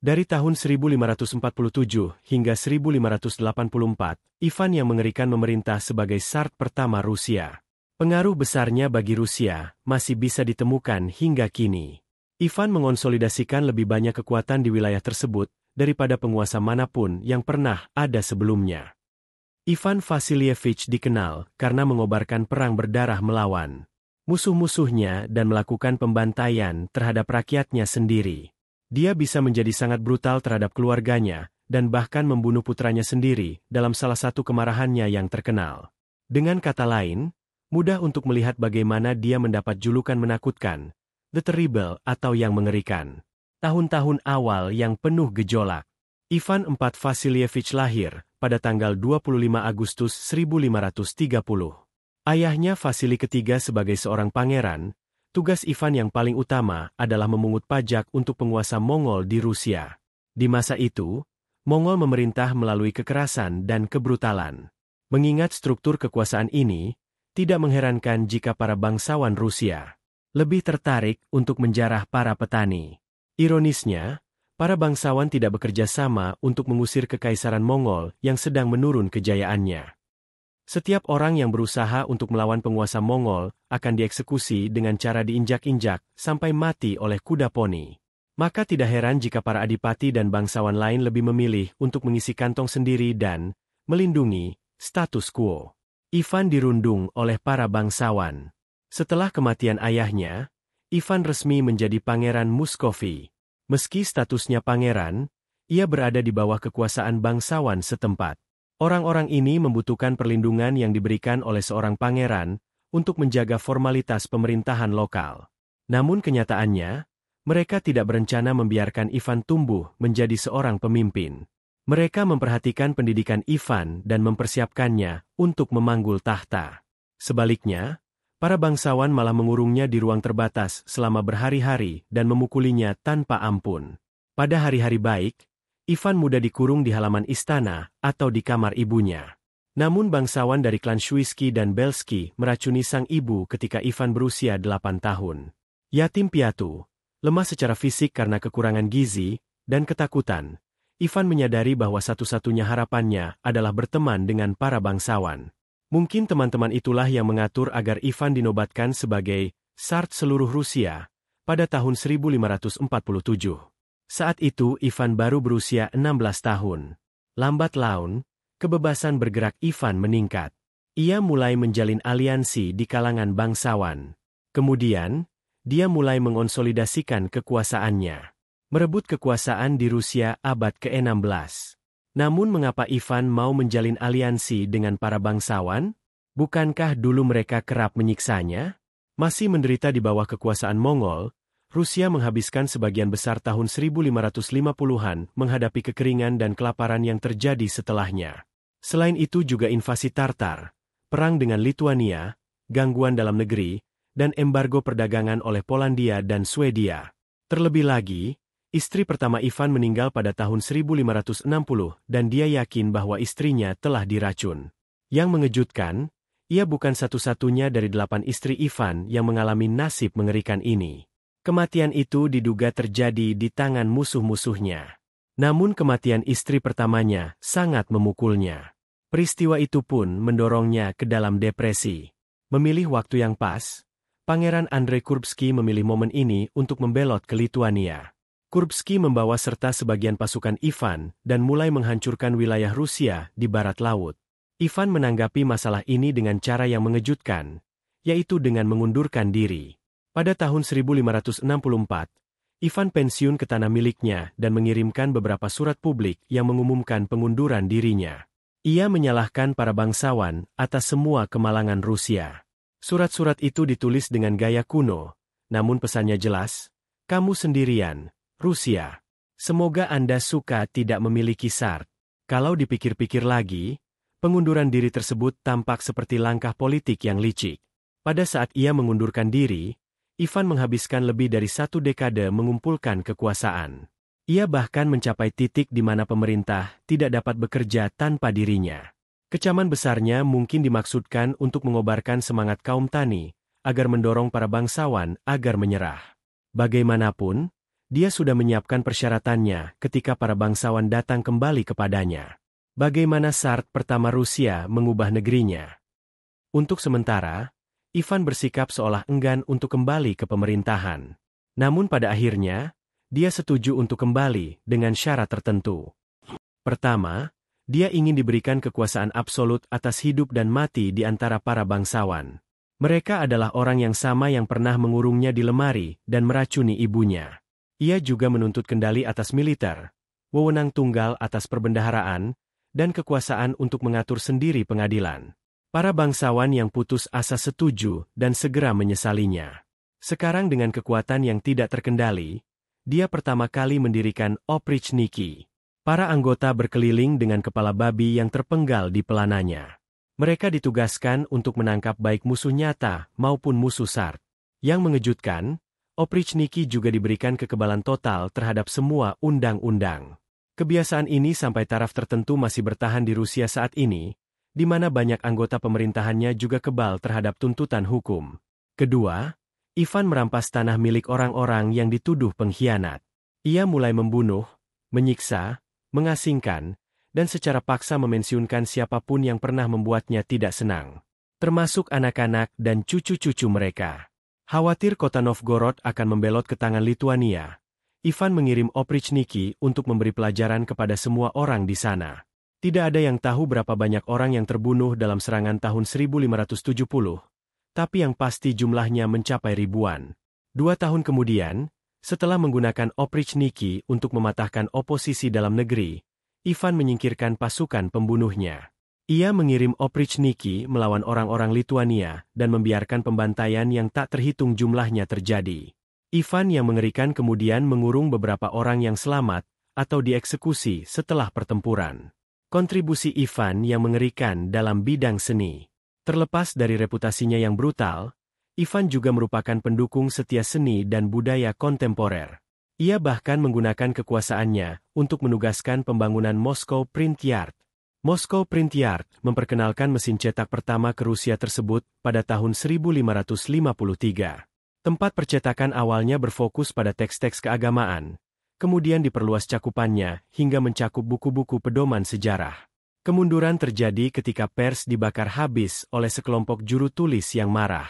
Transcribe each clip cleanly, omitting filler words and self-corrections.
Dari tahun 1547 hingga 1584, Ivan yang mengerikan memerintah sebagai Tsar pertama Rusia. Pengaruh besarnya bagi Rusia masih bisa ditemukan hingga kini. Ivan mengonsolidasikan lebih banyak kekuatan di wilayah tersebut daripada penguasa manapun yang pernah ada sebelumnya. Ivan Vasilievich dikenal karena mengobarkan perang berdarah melawan musuh-musuhnya dan melakukan pembantaian terhadap rakyatnya sendiri. Dia bisa menjadi sangat brutal terhadap keluarganya, dan bahkan membunuh putranya sendiri dalam salah satu kemarahannya yang terkenal. Dengan kata lain, mudah untuk melihat bagaimana dia mendapat julukan menakutkan, The Terrible atau yang mengerikan. Tahun-tahun awal yang penuh gejolak. Ivan IV Vasilievich lahir pada tanggal 25 Agustus 1530. Ayahnya Vasili III sebagai seorang pangeran. Tugas Ivan yang paling utama adalah memungut pajak untuk penguasa Mongol di Rusia. Di masa itu, Mongol memerintah melalui kekerasan dan kebrutalan. Mengingat struktur kekuasaan ini, tidak mengherankan jika para bangsawan Rusia lebih tertarik untuk menjarah para petani. Ironisnya, para bangsawan tidak bekerja sama untuk mengusir kekaisaran Mongol yang sedang menurun kejayaannya. Setiap orang yang berusaha untuk melawan penguasa Mongol akan dieksekusi dengan cara diinjak-injak sampai mati oleh kuda poni. Maka tidak heran jika para adipati dan bangsawan lain lebih memilih untuk mengisi kantong sendiri dan melindungi status quo. Ivan dirundung oleh para bangsawan. Setelah kematian ayahnya, Ivan resmi menjadi Pangeran Muskovi. Meski statusnya pangeran, ia berada di bawah kekuasaan bangsawan setempat. Orang-orang ini membutuhkan perlindungan yang diberikan oleh seorang pangeran untuk menjaga formalitas pemerintahan lokal. Namun kenyataannya, mereka tidak berencana membiarkan Ivan tumbuh menjadi seorang pemimpin. Mereka memperhatikan pendidikan Ivan dan mempersiapkannya untuk memanggul tahta. Sebaliknya, para bangsawan malah mengurungnya di ruang terbatas selama berhari-hari dan memukulinya tanpa ampun. Pada hari-hari baik, Ivan mudah dikurung di halaman istana atau di kamar ibunya. Namun bangsawan dari klan Shuisky dan Belsky meracuni sang ibu ketika Ivan berusia 8 tahun. Yatim piatu, lemah secara fisik karena kekurangan gizi, dan ketakutan, Ivan menyadari bahwa satu-satunya harapannya adalah berteman dengan para bangsawan. Mungkin teman-teman itulah yang mengatur agar Ivan dinobatkan sebagai Tsar seluruh Rusia pada tahun 1547. Saat itu Ivan baru berusia 16 tahun. Lambat laun, kebebasan bergerak Ivan meningkat. Ia mulai menjalin aliansi di kalangan bangsawan. Kemudian, dia mulai mengonsolidasikan kekuasaannya. Merebut kekuasaan di Rusia abad ke-16. Namun mengapa Ivan mau menjalin aliansi dengan para bangsawan? Bukankah dulu mereka kerap menyiksanya? Masih menderita di bawah kekuasaan Mongol, Rusia menghabiskan sebagian besar tahun 1550-an menghadapi kekeringan dan kelaparan yang terjadi setelahnya. Selain itu juga invasi Tartar, perang dengan Lituania, gangguan dalam negeri, dan embargo perdagangan oleh Polandia dan Swedia. Terlebih lagi, istri pertama Ivan meninggal pada tahun 1560 dan dia yakin bahwa istrinya telah diracun. Yang mengejutkan, ia bukan satu-satunya dari 8 istri Ivan yang mengalami nasib mengerikan ini. Kematian itu diduga terjadi di tangan musuh-musuhnya. Namun kematian istri pertamanya sangat memukulnya. Peristiwa itu pun mendorongnya ke dalam depresi. Memilih waktu yang pas, Pangeran Andrei Kurbsky memilih momen ini untuk membelot ke Lituania. Kurbsky membawa serta sebagian pasukan Ivan dan mulai menghancurkan wilayah Rusia di barat laut. Ivan menanggapi masalah ini dengan cara yang mengejutkan, yaitu dengan mengundurkan diri. Pada tahun 1564, Ivan pensiun ke tanah miliknya dan mengirimkan beberapa surat publik yang mengumumkan pengunduran dirinya. Ia menyalahkan para bangsawan atas semua kemalangan Rusia. Surat-surat itu ditulis dengan gaya kuno, namun pesannya jelas, "Kamu sendirian, Rusia. Semoga Anda suka tidak memiliki tsar." Kalau dipikir-pikir lagi, pengunduran diri tersebut tampak seperti langkah politik yang licik. Pada saat ia mengundurkan diri, Ivan menghabiskan lebih dari 1 dekade mengumpulkan kekuasaan. Ia bahkan mencapai titik di mana pemerintah tidak dapat bekerja tanpa dirinya. Kecaman besarnya mungkin dimaksudkan untuk mengobarkan semangat kaum tani, agar mendorong para bangsawan agar menyerah. Bagaimanapun, Dia sudah menyiapkan persyaratannya ketika para bangsawan datang kembali kepadanya. Bagaimana Tsar pertama Rusia mengubah negerinya? Untuk sementara, Ivan bersikap seolah enggan untuk kembali ke pemerintahan. Namun pada akhirnya, dia setuju untuk kembali dengan syarat tertentu. Pertama, dia ingin diberikan kekuasaan absolut atas hidup dan mati di antara para bangsawan. Mereka adalah orang yang sama yang pernah mengurungnya di lemari dan meracuni ibunya. Ia juga menuntut kendali atas militer, wewenang tunggal atas perbendaharaan, dan kekuasaan untuk mengatur sendiri pengadilan. Para bangsawan yang putus asa setuju dan segera menyesalinya. Sekarang dengan kekuatan yang tidak terkendali, dia pertama kali mendirikan Oprichniki. Para anggota berkeliling dengan kepala babi yang terpenggal di pelananya. Mereka ditugaskan untuk menangkap baik musuh nyata maupun musuh Tsar. Yang mengejutkan, Oprichniki juga diberikan kekebalan total terhadap semua undang-undang. Kebiasaan ini sampai taraf tertentu masih bertahan di Rusia saat ini, di mana banyak anggota pemerintahannya juga kebal terhadap tuntutan hukum. Kedua, Ivan merampas tanah milik orang-orang yang dituduh pengkhianat. Ia mulai membunuh, menyiksa, mengasingkan, dan secara paksa memensiunkan siapapun yang pernah membuatnya tidak senang. Termasuk anak-anak dan cucu-cucu mereka. Khawatir kota Novgorod akan membelot ke tangan Lituania, Ivan mengirim Oprichniki untuk memberi pelajaran kepada semua orang di sana. Tidak ada yang tahu berapa banyak orang yang terbunuh dalam serangan tahun 1570, tapi yang pasti jumlahnya mencapai ribuan. 2 tahun kemudian, setelah menggunakan Oprichniki untuk mematahkan oposisi dalam negeri, Ivan menyingkirkan pasukan pembunuhnya. Ia mengirim Oprichniki melawan orang-orang Lituania dan membiarkan pembantaian yang tak terhitung jumlahnya terjadi. Ivan yang mengerikan kemudian mengurung beberapa orang yang selamat atau dieksekusi setelah pertempuran. Kontribusi Ivan yang mengerikan dalam bidang seni. Terlepas dari reputasinya yang brutal, Ivan juga merupakan pendukung setia seni dan budaya kontemporer. Ia bahkan menggunakan kekuasaannya untuk menugaskan pembangunan Moscow Print Yard. Moscow Print Yard memperkenalkan mesin cetak pertama ke Rusia tersebut pada tahun 1553. Tempat percetakan awalnya berfokus pada teks-teks keagamaan, kemudian diperluas cakupannya hingga mencakup buku-buku pedoman sejarah. Kemunduran terjadi ketika pers dibakar habis oleh sekelompok juru tulis yang marah.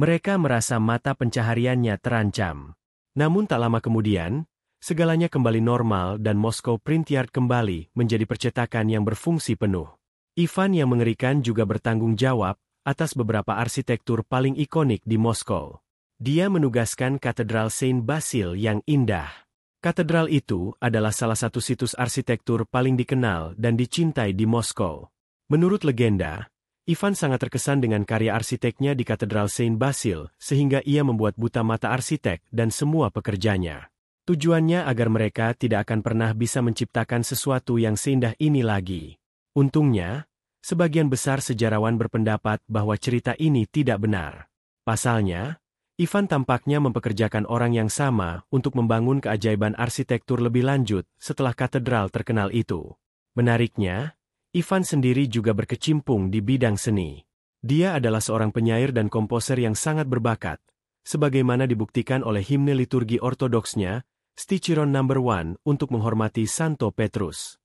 Mereka merasa mata pencahariannya terancam. Namun tak lama kemudian, segalanya kembali normal dan Moscow Print Yard kembali menjadi percetakan yang berfungsi penuh. Ivan yang mengerikan juga bertanggung jawab atas beberapa arsitektur paling ikonik di Moskow. Dia menugaskan Katedral Saint Basil yang indah. Katedral itu adalah salah satu situs arsitektur paling dikenal dan dicintai di Moskow. Menurut legenda, Ivan sangat terkesan dengan karya arsiteknya di Katedral Saint Basil sehingga ia membuat buta mata arsitek dan semua pekerjanya. Tujuannya agar mereka tidak akan pernah bisa menciptakan sesuatu yang seindah ini lagi. Untungnya, sebagian besar sejarawan berpendapat bahwa cerita ini tidak benar. Pasalnya, Ivan tampaknya mempekerjakan orang yang sama untuk membangun keajaiban arsitektur lebih lanjut setelah katedral terkenal itu. Menariknya, Ivan sendiri juga berkecimpung di bidang seni. Dia adalah seorang penyair dan komposer yang sangat berbakat, sebagaimana dibuktikan oleh himne liturgi ortodoksnya, Stichiron No. 1 untuk menghormati Santo Petrus.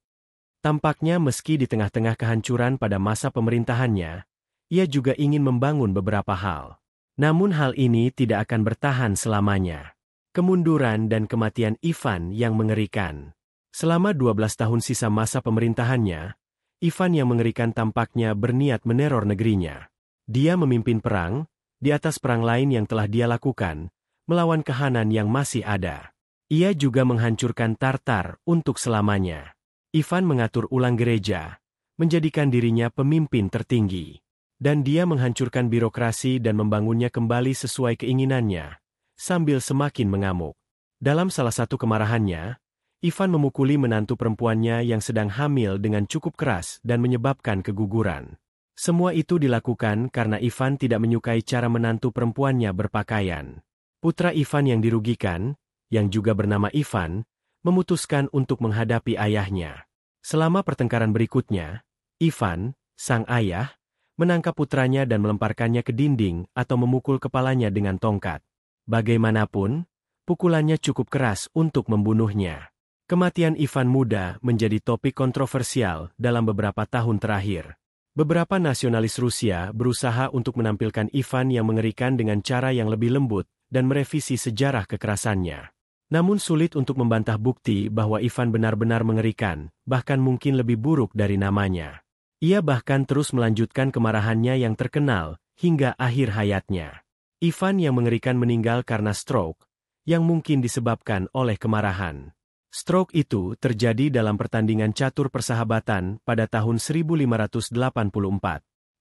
Tampaknya meski di tengah-tengah kehancuran pada masa pemerintahannya, ia juga ingin membangun beberapa hal. Namun hal ini tidak akan bertahan selamanya. Kemunduran dan kematian Ivan yang mengerikan. Selama 12 tahun sisa masa pemerintahannya, Ivan yang mengerikan tampaknya berniat meneror negerinya. Dia memimpin perang, di atas perang lain yang telah dia lakukan, melawan kehanan yang masih ada. Ia juga menghancurkan Tartar untuk selamanya. Ivan mengatur ulang gereja, menjadikan dirinya pemimpin tertinggi. Dan dia menghancurkan birokrasi dan membangunnya kembali sesuai keinginannya, sambil semakin mengamuk. Dalam salah satu kemarahannya, Ivan memukuli menantu perempuannya yang sedang hamil dengan cukup keras dan menyebabkan keguguran. Semua itu dilakukan karena Ivan tidak menyukai cara menantu perempuannya berpakaian. Putra Ivan yang dirugikan, yang juga bernama Ivan, memutuskan untuk menghadapi ayahnya. Selama pertengkaran berikutnya, Ivan, sang ayah, menangkap putranya dan melemparkannya ke dinding atau memukul kepalanya dengan tongkat. Bagaimanapun, Pukulannya cukup keras untuk membunuhnya. Kematian Ivan muda menjadi topik kontroversial dalam beberapa tahun terakhir. Beberapa nasionalis Rusia berusaha untuk menampilkan Ivan yang mengerikan dengan cara yang lebih lembut dan merevisi sejarah kekerasannya. Namun sulit untuk membantah bukti bahwa Ivan benar-benar mengerikan, bahkan mungkin lebih buruk dari namanya. Ia bahkan terus melanjutkan kemarahannya yang terkenal hingga akhir hayatnya. Ivan yang mengerikan meninggal karena stroke, yang mungkin disebabkan oleh kemarahan. Stroke itu terjadi dalam pertandingan catur persahabatan pada tahun 1584.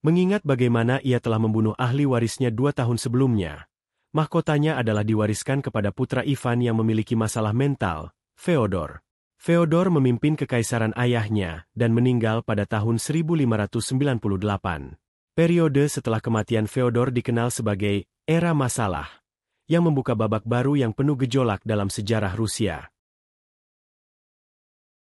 Mengingat bagaimana ia telah membunuh ahli warisnya 2 tahun sebelumnya, mahkotanya adalah diwariskan kepada putra Ivan yang memiliki masalah mental, Feodor. Feodor memimpin kekaisaran ayahnya dan meninggal pada tahun 1598. Periode setelah kematian Feodor dikenal sebagai era masalah, yang membuka babak baru yang penuh gejolak dalam sejarah Rusia.